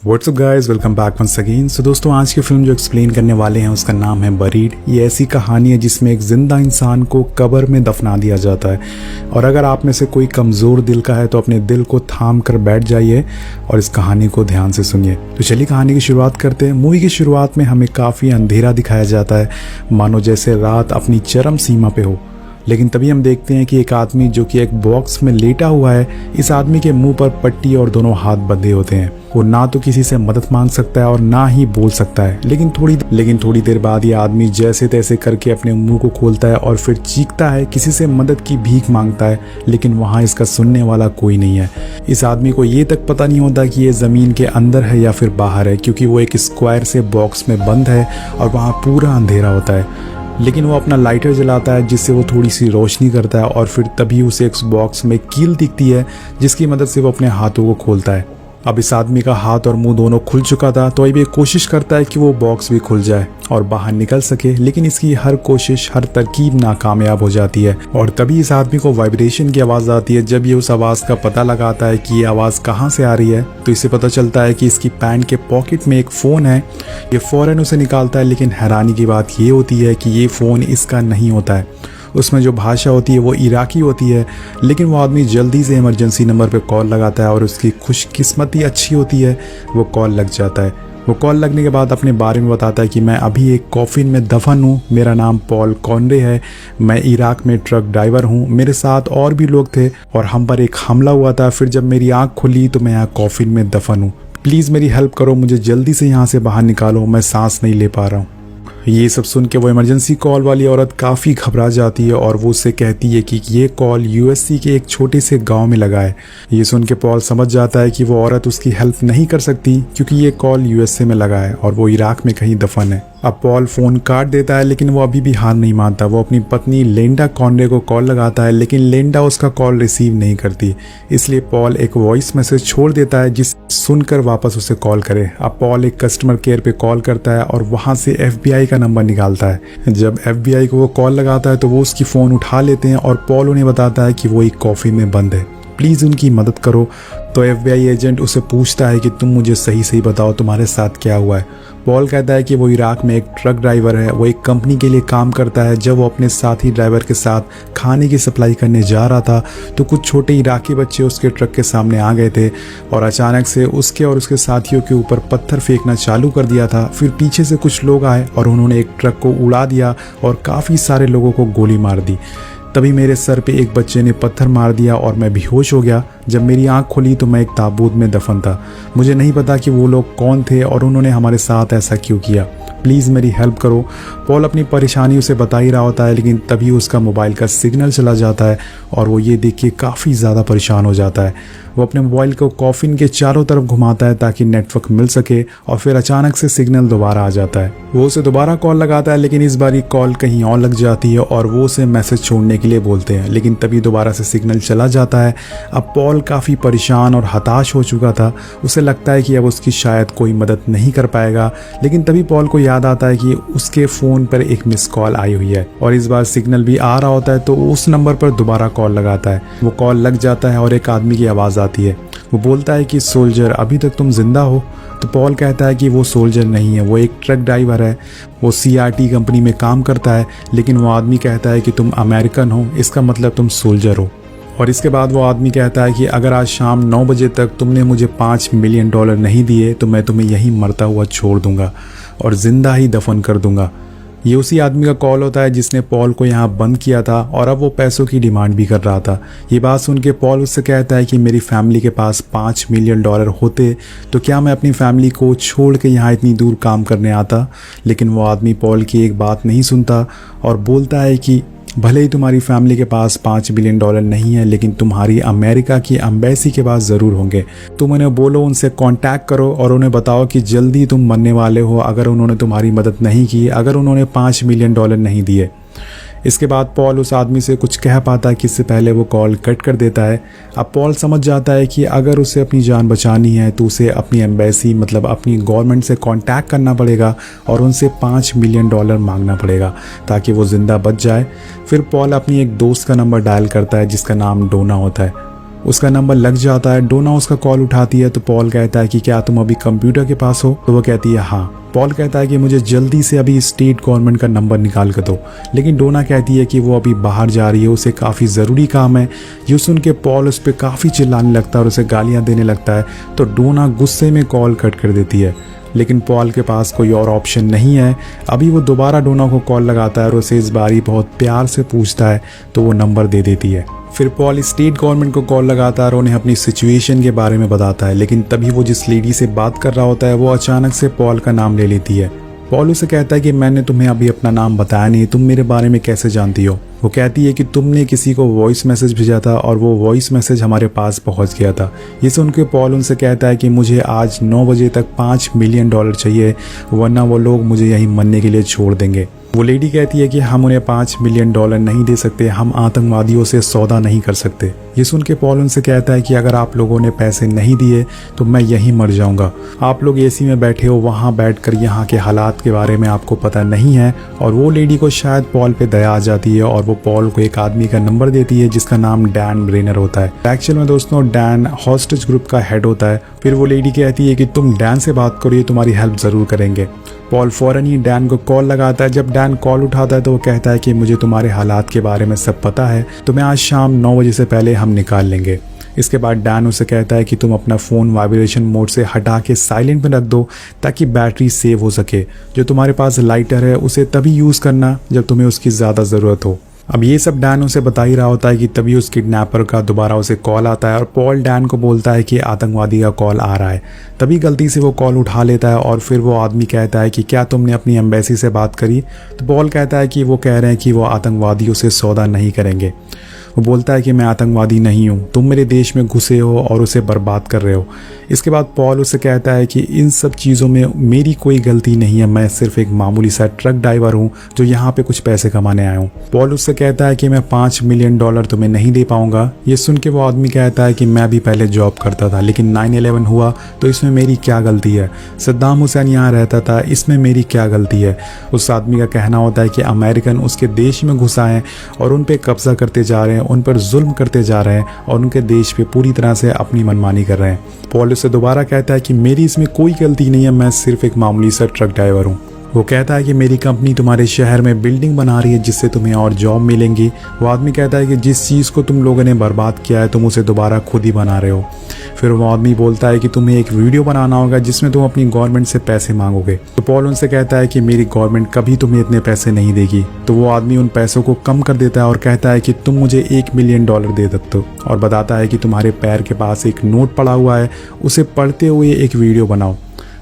WhatsApp guys, welcome back once again. So दोस्तों, आज की फिल्म जो एक्सप्लेन करने वाले हैं उसका नाम है बरीड। ये ऐसी कहानी है जिसमें एक जिंदा इंसान को कब्र में दफना दिया जाता है। और अगर आप में से कोई कमज़ोर दिल का है तो अपने दिल को थाम कर बैठ जाइए और इस कहानी को ध्यान से सुनिए। तो चलिए कहानी की शुरुआत करते हैं। मूवी की शुरुआत में हमें काफ़ी अंधेरा दिखाया जाता है, मानो जैसे रात अपनी चरम सीमा पे हो। लेकिन तभी हम देखते हैं कि एक आदमी जो कि एक बॉक्स में लेटा हुआ है, इस आदमी के मुंह पर पट्टी और दोनों हाथ बंधे होते हैं। वो ना तो किसी से मदद मांग सकता है और ना ही बोल सकता है। लेकिन थोड़ी देर बाद ये आदमी जैसे तैसे करके अपने मुंह को खोलता है और फिर चीखता है, किसी से मदद की भीख मांगता है। लेकिन वहाँ इसका सुनने वाला कोई नहीं है। इस आदमी को ये तक पता नहीं होता कि ये ज़मीन के अंदर है या फिर बाहर है, क्योंकि वो एक स्क्वायर से बॉक्स में बंद है और वहाँ पूरा अंधेरा होता है। लेकिन वो अपना लाइटर जलाता है जिससे वो थोड़ी सी रोशनी करता है और फिर तभी उसे एक बॉक्स में कील दिखती है जिसकी मदद से वो अपने हाथों को खोलता है। अब इस आदमी का हाथ और मुंह दोनों खुल चुका था, तो अब ये कोशिश करता है कि वो बॉक्स भी खुल जाए और बाहर निकल सके। लेकिन इसकी हर कोशिश, हर तरकीब नाकामयाब हो जाती है। और तभी इस आदमी को वाइब्रेशन की आवाज़ आती है। जब ये उस आवाज़ का पता लगाता है कि ये आवाज़ कहाँ से आ रही है, तो इसे पता चलता है कि इसकी पैंट के पॉकेट में एक फ़ोन है। ये फ़ौरन उसे निकालता है, लेकिन हैरानी की बात ये होती है कि ये फ़ोन इसका नहीं होता है। उसमें जो भाषा होती है वो इराकी होती है। लेकिन वो आदमी जल्दी से इमरजेंसी नंबर पे कॉल लगाता है और उसकी खुशकिस्मती अच्छी होती है, वो कॉल लग जाता है। वो कॉल लगने के बाद अपने बारे में बताता है कि मैं अभी एक कॉफिन में दफन हूँ। मेरा नाम पॉल कॉनरे है। मैं इराक में ट्रक ड्राइवर हूँ। मेरे साथ और भी लोग थे और हम पर एक हमला हुआ था। फिर जब मेरी आँख खुली तो मैं यहाँ कॉफिन में दफन हूँ। प्लीज़ मेरी हेल्प करो, मुझे जल्दी से यहाँ से बाहर निकालो, मैं सांस नहीं ले पा रहा हूँ। ये सब सुन के वो इमरजेंसी कॉल वाली औरत काफ़ी घबरा जाती है और वो उससे कहती है कि ये कॉल यूएससी के एक छोटे से गांव में लगा है। ये सुन के पॉल समझ जाता है कि वो औरत उसकी हेल्प नहीं कर सकती, क्योंकि ये कॉल यूएसए में लगा है और वो इराक में कहीं दफन है। अब पॉल फ़ोन काट देता है, लेकिन वो अभी भी हार नहीं मानता। वो अपनी पत्नी लेंडा कॉनरे को कॉल लगाता है, लेकिन लेंडा उसका कॉल रिसीव नहीं करती। इसलिए पॉल एक वॉइस मैसेज छोड़ देता है जिस सुनकर वापस उसे कॉल करे। अब पॉल एक कस्टमर केयर पे कॉल करता है और वहाँ से FBI का नंबर निकालता है। जब FBI को वो कॉल लगाता है तो वो उसकी फ़ोन उठा लेते हैं और पॉल उन्हें बताता है कि वो एक कॉफ़ी में बंद है, प्लीज़ उनकी मदद करो। तो FBI एजेंट उसे पूछता है कि तुम मुझे सही सही बताओ, तुम्हारे साथ क्या हुआ है। पॉल कहता है कि वो इराक में एक ट्रक ड्राइवर है। वो एक कंपनी के लिए काम करता है। जब वो अपने साथी ड्राइवर के साथ खाने की सप्लाई करने जा रहा था तो कुछ छोटे इराकी बच्चे उसके ट्रक के सामने आ गए थे और अचानक से उसके और उसके साथियों के ऊपर पत्थर फेंकना चालू कर दिया था। फिर पीछे से कुछ लोग आए और उन्होंने एक ट्रक को उड़ा दिया और काफ़ी सारे लोगों को गोली मार दी। तभी मेरे सर पे एक बच्चे ने पत्थर मार दिया और मैं बेहोश हो गया। जब मेरी आंख खुली तो मैं एक ताबूत में दफन था। मुझे नहीं पता कि वो लोग कौन थे और उन्होंने हमारे साथ ऐसा क्यों किया। प्लीज़ मेरी हेल्प करो। पॉल अपनी परेशानी उसे बता ही रहा होता है, लेकिन तभी उसका मोबाइल का सिग्नल चला जाता है और वो ये देख के काफ़ी ज़्यादा परेशान हो जाता है। वो अपने मोबाइल को कॉफिन के चारों तरफ घुमाता है ताकि नेटवर्क मिल सके और फिर अचानक से सिग्नल दोबारा आ जाता है। वो उसे दोबारा कॉल लगाता है, लेकिन इस बार कॉल कहीं और लग जाती है और वो उसे मैसेज छोड़ने के लिए बोलते हैं, लेकिन तभी दोबारा से सिग्नल चला जाता है। अब पॉल काफ़ी परेशान और हताश हो चुका था। उसे लगता है कि अब उसकी शायद कोई मदद नहीं कर पाएगा। लेकिन तभी पॉल को याद आता है कि उसके फ़ोन पर एक मिस कॉल आई हुई है और इस बार सिग्नल भी आ रहा होता है। तो उस नंबर पर दोबारा कॉल लगाता है। वो कॉल लग जाता है और एक आदमी की आवाज़ आती है। वो बोलता है कि सोल्जर, अभी तक तुम जिंदा हो? तो पॉल कहता है कि वो सोल्जर नहीं है, वो एक ट्रक ड्राइवर है। वो CRT कंपनी में काम करता है। लेकिन वो आदमी कहता है कि तुम अमेरिकन हो, इसका मतलब तुम सोल्जर हो। और इसके बाद वो आदमी कहता है कि अगर आज शाम 9 बजे तक तुमने मुझे $5 मिलियन नहीं दिए तो मैं तुम्हें यहीं मरता हुआ छोड़ दूंगा और ज़िंदा ही दफन कर दूंगा। ये उसी आदमी का कॉल होता है जिसने पॉल को यहाँ बंद किया था और अब वो पैसों की डिमांड भी कर रहा था। ये बात सुन के पॉल उससे कहता है कि मेरी फैमिली के पास $5 मिलियन होते तो क्या मैं अपनी फैमिली को छोड़ के यहाँ इतनी दूर काम करने आता। लेकिन वो आदमी पॉल की एक बात नहीं सुनता और बोलता है कि भले ही तुम्हारी फैमिली के पास $5 बिलियन नहीं है, लेकिन तुम्हारी अमेरिका की एम्बेसी के पास ज़रूर होंगे। तुम उन्हें बोलो, उनसे कांटेक्ट करो और उन्हें बताओ कि जल्दी तुम मरने वाले हो अगर उन्होंने तुम्हारी मदद नहीं की, अगर उन्होंने $5 मिलियन नहीं दिए। इसके बाद पॉल उस आदमी से कुछ कह पाता है कि इससे पहले वो कॉल कट कर देता है। अब पॉल समझ जाता है कि अगर उसे अपनी जान बचानी है तो उसे अपनी एम्बेसी मतलब अपनी गवर्नमेंट से कांटेक्ट करना पड़ेगा और उनसे $5 मिलियन मांगना पड़ेगा ताकि वो ज़िंदा बच जाए। फिर पॉल अपनी एक दोस्त का नंबर डायल करता है जिसका नाम डोना होता है। उसका नंबर लग जाता है। डोना उसका कॉल उठाती है तो पॉल कहता है कि क्या तुम अभी कंप्यूटर के पास हो? तो वो कहती है हाँ। पॉल कहता है कि मुझे जल्दी से अभी स्टेट गवर्नमेंट का नंबर निकाल कर दो, लेकिन डोना कहती है कि वो अभी बाहर जा रही है, उसे काफ़ी ज़रूरी काम है। ये सुन के पॉल उस पर काफ़ी चिल्लाने लगता है और उसे गालियाँ देने लगता है, तो डोना गुस्से में कॉल कट कर देती है। लेकिन पॉल के पास कोई और ऑप्शन नहीं है। अभी वो दोबारा डोना को कॉल लगाता है और उसे इस बारी बहुत प्यार से पूछता है, तो वो नंबर दे देती है। फिर पॉल स्टेट गवर्नमेंट को कॉल लगाता है और उन्हें अपनी सिचुएशन के बारे में बताता है, लेकिन तभी वो जिस लेडी से बात कर रहा होता है वो अचानक से पॉल का नाम ले लेती है। पॉल उसे कहता है कि मैंने तुम्हें अभी अपना नाम बताया नहीं, तुम मेरे बारे में कैसे जानती हो? वो कहती है कि तुमने किसी को वॉइस मैसेज भेजा था और वो वॉइस मैसेज हमारे पास पहुंच गया था। ये सुन के पॉल उनसे कहता है कि मुझे आज 9 बजे तक $5 मिलियन चाहिए, वरना वो लोग मुझे यहीं मरने के लिए छोड़ देंगे। वो लेडी कहती है कि हम उन्हें $5 मिलियन नहीं दे सकते, हम आतंकवादियों से सौदा नहीं कर सकते। ये सुन के पॉल उनसे कहता है कि अगर आप लोगों ने पैसे नहीं दिए तो मैं यहीं मर जाऊंगा। आप लोग एसी में बैठे हो, वहां बैठकर यहाँ के हालात के बारे में आपको पता नहीं है। और वो लेडी को शायद पॉल पे दया आ जाती है और वो पॉल को एक आदमी का नंबर देती है जिसका नाम डैन ब्रेनर होता है। एक्चुअल में दोस्तों डैन हॉस्टेज ग्रुप का हेड होता है। फिर वो लेडी कहती है कि तुम डैन से बात करो, ये तुम्हारी हेल्प जरूर करेंगे। पॉल फौरन ही डैन को कॉल लगाता है। जब डैन कॉल उठाता है तो वो कहता है कि मुझे तुम्हारे हालात के बारे में सब पता है, तो मैं आज शाम 9 बजे से पहले हम निकाल लेंगे। इसके बाद डैन उसे कहता है कि तुम अपना फ़ोन वाइब्रेशन मोड से हटा के साइलेंट में रख दो ताकि बैटरी सेव हो सके। जो तुम्हारे पास लाइटर है उसे तभी यूज़ करना जब तुम्हें उसकी ज़्यादा ज़रूरत हो। अब ये सब डैन उसे बता ही रहा होता है कि तभी उस किडनैपर का दोबारा उसे कॉल आता है और पॉल डैन को बोलता है कि आतंकवादी का कॉल आ रहा है। तभी गलती से वो कॉल उठा लेता है और फिर वो आदमी कहता है कि क्या तुमने अपनी एम्बेसी से बात करी? तो पॉल कहता है कि वो कह रहे हैं कि वो आतंकवादियों से सौदा नहीं करेंगे। वो बोलता है कि मैं आतंकवादी नहीं हूँ, तुम मेरे देश में घुसे हो और उसे बर्बाद कर रहे हो। इसके बाद पॉल उसे कहता है कि इन सब चीज़ों में मेरी कोई गलती नहीं है, मैं सिर्फ एक मामूली सा ट्रक ड्राइवर हूँ जो यहाँ पे कुछ पैसे कमाने आया हूँ। पॉल उससे कहता है कि मैं $5 मिलियन तुम्हें नहीं दे पाऊंगा। ये सुन के वो आदमी कहता है कि मैं भी पहले जॉब करता था, लेकिन 9/11 हुआ तो इसमें मेरी क्या गलती है? सद्दाम हुसैन यहाँ रहता था, इसमें मेरी क्या गलती है? उस आदमी का कहना होता है कि अमेरिकन उसके देश में घुसा है और उन पे कब्जा करते जा रहे हैं, उन पर जुल्म करते जा रहे हैं और उनके देश पे पूरी तरह से अपनी मनमानी कर रहे हैं। पॉल उससे दोबारा कहता है कि मेरी इसमें कोई गलती नहीं है, मैं सिर्फ एक मामूली सा ट्रक ड्राइवर हूँ। वो कहता है कि मेरी कंपनी तुम्हारे शहर में बिल्डिंग बना रही है जिससे तुम्हें और जॉब मिलेंगी। वो आदमी कहता है कि जिस चीज़ को तुम लोगों ने बर्बाद किया है तुम उसे दोबारा खुद ही बना रहे हो। फिर वो आदमी बोलता है कि तुम्हें एक वीडियो बनाना होगा जिसमें तुम अपनी गवर्नमेंट से पैसे मांगोगे। तो पॉल उनसे कहता है कि मेरी गवर्नमेंट कभी तुम्हें इतने पैसे नहीं देगी। तो वो आदमी उन पैसों को कम कर देता है और कहता है कि तुम मुझे $1 मिलियन दे सकते हो, और बताता है कि तुम्हारे पैर के पास एक नोट पड़ा हुआ है, उसे पढ़ते हुए एक वीडियो बनाओ।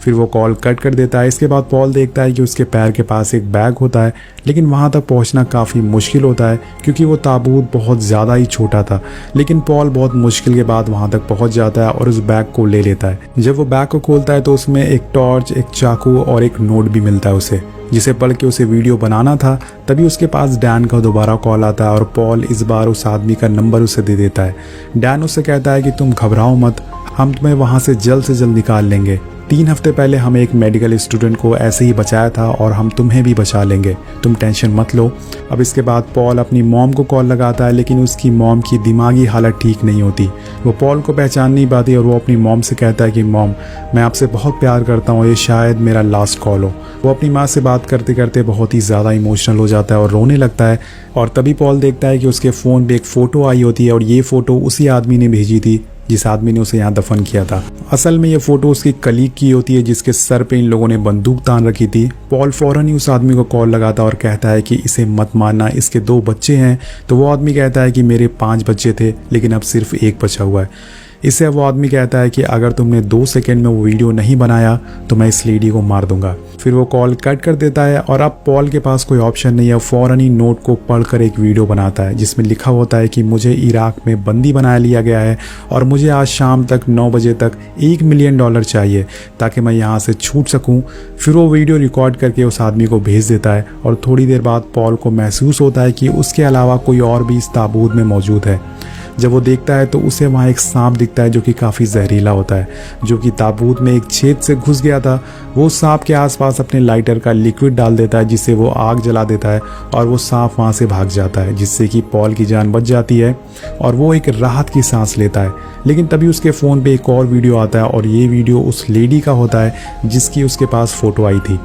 फिर वो कॉल कट कर देता है। इसके बाद पॉल देखता है कि उसके पैर के पास एक बैग होता है, लेकिन वहाँ तक पहुँचना काफ़ी मुश्किल होता है क्योंकि वो ताबूत बहुत ज़्यादा ही छोटा था। लेकिन पॉल बहुत मुश्किल के बाद वहाँ तक पहुँच जाता है और उस बैग को ले लेता है। जब वो बैग को खोलता है तो उसमें एक टॉर्च, एक चाकू और एक नोट भी मिलता है उसे, जिसे पढ़ के उसे वीडियो बनाना था। तभी उसके पास डैन का दोबारा कॉल आता है और पॉल इस बार उस आदमी का नंबर उसे दे देता है। डैन उससे कहता है कि तुम घबराओ मत, हम तुम्हें वहाँ से जल्द निकाल लेंगे। 3 हफ्ते पहले हमें एक मेडिकल स्टूडेंट को ऐसे ही बचाया था और हम तुम्हें भी बचा लेंगे, तुम टेंशन मत लो। अब इसके बाद पॉल अपनी मॉम को कॉल लगाता है, लेकिन उसकी मॉम की दिमागी हालत ठीक नहीं होती। वो पॉल को पहचान नहीं पाती और वो अपनी मॉम से कहता है कि मॉम, मैं आपसे बहुत प्यार करता हूँ, ये शायद मेरा लास्ट कॉल हो। वो अपनी माँ से बात करते करते बहुत ही ज़्यादा इमोशनल हो जाता है और रोने लगता है। और तभी पॉल देखता है कि उसके फ़ोन पे एक फ़ोटो आई होती है और ये फ़ोटो उसी आदमी ने भेजी थी जिस आदमी ने उसे यहाँ दफन किया था। असल में ये फोटो उसकी कलीग की होती है जिसके सर पे इन लोगों ने बंदूक तान रखी थी। पॉल फौरन ही उस आदमी को कॉल लगाता और कहता है कि इसे मत मारना, इसके 2 बच्चे हैं। तो वो आदमी कहता है कि मेरे 5 बच्चे थे लेकिन अब सिर्फ 1 बचा हुआ है। इससे वो आदमी कहता है कि अगर तुमने 2 सेकंड में वो वीडियो नहीं बनाया तो मैं इस लेडी को मार दूंगा। फिर वो कॉल कट कर देता है और अब पॉल के पास कोई ऑप्शन नहीं है। फौरन ही नोट को पढ़कर एक वीडियो बनाता है जिसमें लिखा होता है कि मुझे इराक में बंदी बना लिया गया है और मुझे आज शाम तक 9 बजे तक $1 मिलियन चाहिए ताकि मैं यहाँ से छूट सकूँ। फिर वो वीडियो रिकॉर्ड करके उस आदमी को भेज देता है और थोड़ी देर बाद पॉल को महसूस होता है कि उसके अलावा कोई और भी इस ताबूत में मौजूद है। जब वो देखता है तो उसे वहाँ एक सांप दिखता है जो कि काफ़ी जहरीला होता है, जो कि ताबूत में एक छेद से घुस गया था। वो सांप के आसपास अपने लाइटर का लिक्विड डाल देता है जिससे वो आग जला देता है और वो सांप वहाँ से भाग जाता है, जिससे कि पॉल की जान बच जाती है और वो एक राहत की सांस लेता है। लेकिन तभी उसके फ़ोन पे एक और वीडियो आता है और ये वीडियो उस लेडी का होता है जिसकी उसके पास फ़ोटो आई थी।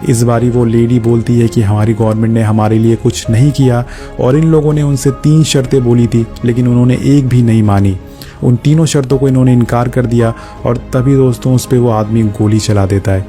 इस बारी वो लेडी बोलती है कि हमारी गवर्नमेंट ने हमारे लिए कुछ नहीं किया और इन लोगों ने उनसे 3 शर्तें बोली थी लेकिन उन्होंने एक भी नहीं मानी। उन तीनों शर्तों को इन्होंने इनकार कर दिया और तभी दोस्तों उस पर वो आदमी गोली चला देता है।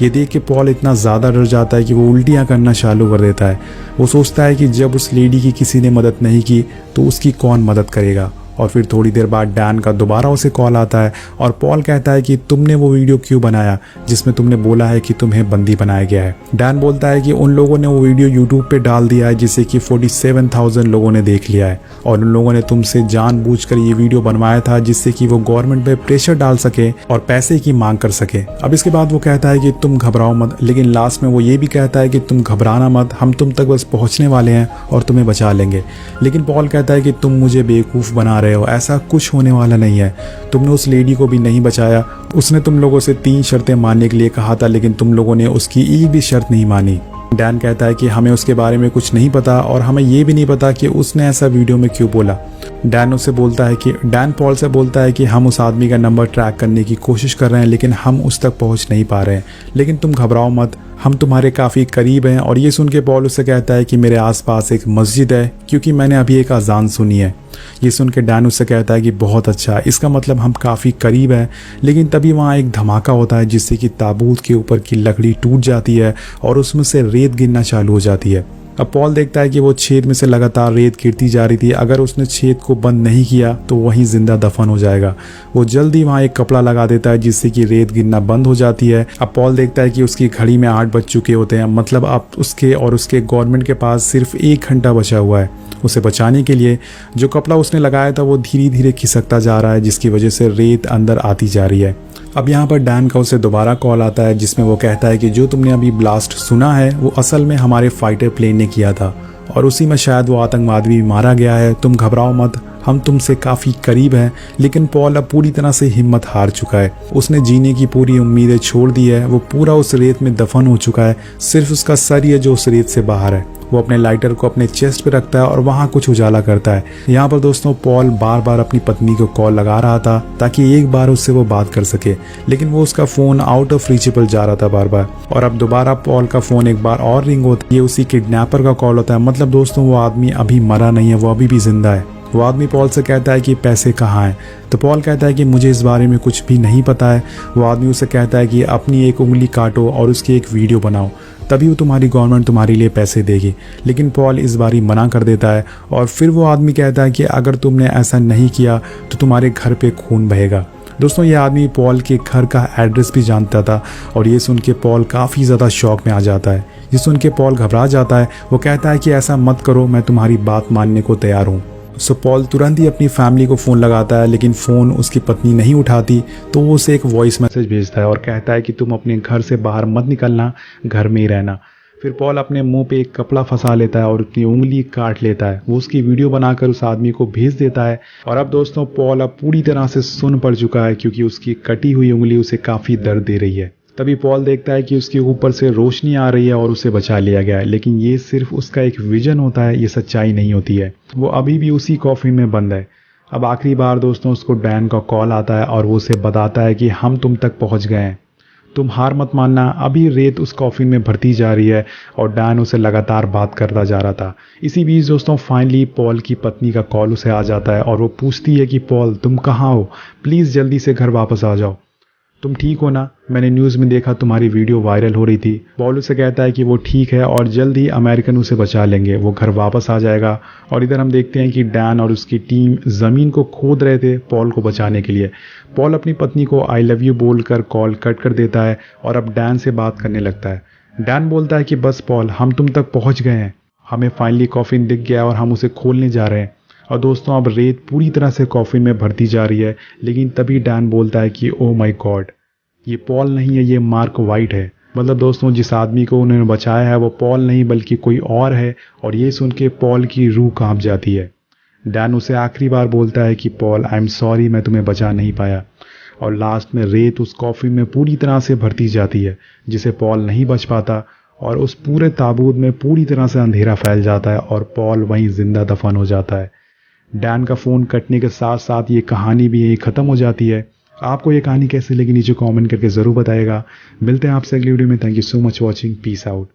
ये देख के पॉल इतना ज़्यादा डर जाता है कि वो उल्टियाँ करना चालू कर देता है। वो सोचता है कि जब उस लेडी की किसी ने मदद नहीं की तो उसकी कौन मदद करेगा। और फिर थोड़ी देर बाद डैन का दोबारा उसे कॉल आता है और पॉल कहता है कि तुमने वो वीडियो क्यों बनाया जिसमें तुमने बोला है कि तुम्हें बंदी बनाया गया है। डैन बोलता है कि उन लोगों ने वो वीडियो यूट्यूब पे डाल दिया है जिसे कि 47,000 लोगों ने देख लिया है और उन लोगों ने तुमसे जानबूझकर ये वीडियो बनवाया था जिससे कि वो गवर्नमेंट पे प्रेशर डाल सके और पैसे की मांग कर सके। अब इसके बाद वो कहता है कि तुम घबराओ मत, लेकिन लास्ट में वो ये भी कहता है कि तुम घबराना मत, हम तुम तक बस पहुंचने वाले हैं और तुम्हें बचा लेंगे। लेकिन पॉल कहता है कि तुम मुझे बेवकूफ़ बना रहे हो, ऐसा कुछ होने वाला नहीं है, तुमने उस लेडी को भी नहीं बचाया। उसने तुम लोगों से 3 शर्तें मानने के लिए कहा था लेकिन तुम लोगों ने उसकी एक भी शर्त नहीं मानी। डैन कहता है कि हमें उसके बारे में कुछ नहीं पता और हमें ये भी नहीं पता कि उसने ऐसा वीडियो में क्यों बोला। डैन पॉल से बोलता है कि हम उस आदमी का नंबर ट्रैक करने की कोशिश कर रहे हैं लेकिन हम उस तक पहुंच नहीं पा रहे हैं, लेकिन तुम घबराओ मत, हम तुम्हारे काफ़ी करीब हैं। और ये सुन के पॉल उससे कहता है कि मेरे आसपास एक मस्जिद है क्योंकि मैंने अभी एक अजान सुनी है। ये सुन के डैन उससे कहता है कि बहुत अच्छा, इसका मतलब हम काफ़ी करीब हैं। लेकिन तभी वहाँ एक धमाका होता है जिससे कि ताबूत के ऊपर की लकड़ी टूट जाती है और उसमें से रेत गिरना चालू हो जाती है। अब पॉल देखता है कि वो छेद में से लगातार रेत गिरती जा रही थी, अगर उसने छेद को बंद नहीं किया तो वहीं जिंदा दफन हो जाएगा। वो जल्दी वहाँ एक कपड़ा लगा देता है जिससे कि रेत गिरना बंद हो जाती है। अब पॉल देखता है कि उसकी घड़ी में 8 बज चुके होते हैं, मतलब अब उसके और उसके गवर्नमेंट के पास सिर्फ 1 घंटा बचा हुआ है। उसे बचाने के लिए जो कपड़ा उसने लगाया था वो धीरे धीरे खिसकता जा रहा है जिसकी वजह से रेत अंदर आती जा रही है। अब यहाँ पर डैन का उसे दोबारा कॉल आता है जिसमें वो कहता है कि जो तुमने अभी ब्लास्ट सुना है वो असल में हमारे फाइटर प्लेन ने किया था और उसी में शायद वो आतंकवादी भी मारा गया है, तुम घबराओ मत, हम तुमसे काफ़ी करीब हैं। लेकिन पॉल अब पूरी तरह से हिम्मत हार चुका है, उसने जीने की पूरी उम्मीदें छोड़ दी है, वो पूरा उस रेत में दफन हो चुका है, सिर्फ उसका सर ही है जो उस रेत से बाहर है। वो अपने लाइटर को अपने चेस्ट पे रखता है और वहाँ कुछ उजाला करता है। यहाँ पर दोस्तों पॉल बार बार अपनी पत्नी को कॉल लगा रहा था ताकि एक बार उससे वो बात कर सके, लेकिन वो उसका फ़ोन आउट ऑफ रीचेबल जा रहा था बार बार। और अब दोबारा पॉल का फ़ोन एक बार और रिंग होता है, ये उसी किडनैपर का कॉल होता है। मतलब दोस्तों वो आदमी अभी मरा नहीं है, वो अभी भी जिंदा है। वो आदमी पॉल से कहता है कि पैसे कहाँ हैं, तो पॉल कहता है कि मुझे इस बारे में कुछ भी नहीं पता है। वो आदमी उसे कहता है कि अपनी एक उंगली काटो और उसकी एक वीडियो बनाओ, तभी वो तुम्हारी गवर्नमेंट तुम्हारे लिए पैसे देगी। लेकिन पॉल इस बारी मना कर देता है और फिर वो आदमी कहता है कि अगर तुमने ऐसा नहीं किया तो तुम्हारे घर पे खून बहेगा। दोस्तों ये आदमी पॉल के घर का एड्रेस भी जानता था और ये सुन के पॉल काफ़ी ज़्यादा शॉक में आ जाता है। ये सुन के पॉल घबरा जाता है, वो कहता है कि ऐसा मत करो, मैं तुम्हारी बात मानने को तैयार हूँ। सो पॉल तुरंत ही अपनी फैमिली को फ़ोन लगाता है, लेकिन फ़ोन उसकी पत्नी नहीं उठाती, तो वो उसे एक वॉइस मैसेज भेजता है और कहता है कि तुम अपने घर से बाहर मत निकलना, घर में ही रहना। फिर पॉल अपने मुंह पे एक कपड़ा फंसा लेता है और अपनी उंगली काट लेता है। वो उसकी वीडियो बनाकर उस आदमी को भेज देता है। और अब दोस्तों पॉल अब पूरी तरह से सुन पड़ चुका है क्योंकि उसकी कटी हुई उंगली उसे काफ़ी दर्द दे रही है। तभी पॉल देखता है कि उसके ऊपर से रोशनी आ रही है और उसे बचा लिया गया है, लेकिन ये सिर्फ उसका एक विजन होता है, ये सच्चाई नहीं होती है। वो अभी भी उसी कॉफिन में बंद है। अब आखिरी बार दोस्तों उसको डैन का कॉल आता है और वो उसे बताता है कि हम तुम तक पहुंच गए हैं, तुम हार मत मानना। अभी रेत उस कॉफिन में भरती जा रही है और डैन उसे लगातार बात करता जा रहा था। इसी बीच दोस्तों फाइनली पॉल की पत्नी का कॉल उसे आ जाता है और वो पूछती है कि पॉल तुम कहाँ हो, प्लीज़ जल्दी से घर वापस आ जाओ, तुम ठीक हो ना, मैंने न्यूज़ में देखा तुम्हारी वीडियो वायरल हो रही थी। पॉल उसे कहता है कि वो ठीक है और जल्द ही अमेरिकन उसे बचा लेंगे, वो घर वापस आ जाएगा। और इधर हम देखते हैं कि डैन और उसकी टीम ज़मीन को खोद रहे थे पॉल को बचाने के लिए। पॉल अपनी पत्नी को आई लव यू बोलकर कॉल कट कर देता है और अब डैन से बात करने लगता है। डैन बोलता है कि बस पॉल, हम तुम तक पहुँच गए हैं, हमें फाइनली कॉफिन दिख गया और हम उसे खोलने जा रहे हैं। और दोस्तों अब रेत पूरी तरह से कॉफिन में भरती जा रही है, लेकिन तभी डैन बोलता है कि ओ माय गॉड, ये पॉल नहीं है, ये मार्क वाइट है। मतलब दोस्तों जिस आदमी को उन्होंने बचाया है वो पॉल नहीं बल्कि कोई और है। और ये सुन के पॉल की रूह कांप जाती है। डैन उसे आखिरी बार बोलता है कि पॉल आई एम सॉरी, मैं तुम्हें बचा नहीं पाया। और लास्ट में रेत उस कॉफिन में पूरी तरह से भरती जाती है जिसे पॉल नहीं बच पाता और उस पूरे ताबूत में पूरी तरह से अंधेरा फैल जाता है और पॉल वहीं जिंदा दफन हो जाता है। डैन का फ़ोन कटने के साथ साथ ये कहानी भी यहीं ख़त्म हो जाती है। आपको ये कहानी कैसी लगी नीचे कमेंट करके ज़रूर बताइएगा। मिलते हैं आपसे अगली वीडियो में। Thank you so much watching. Peace out.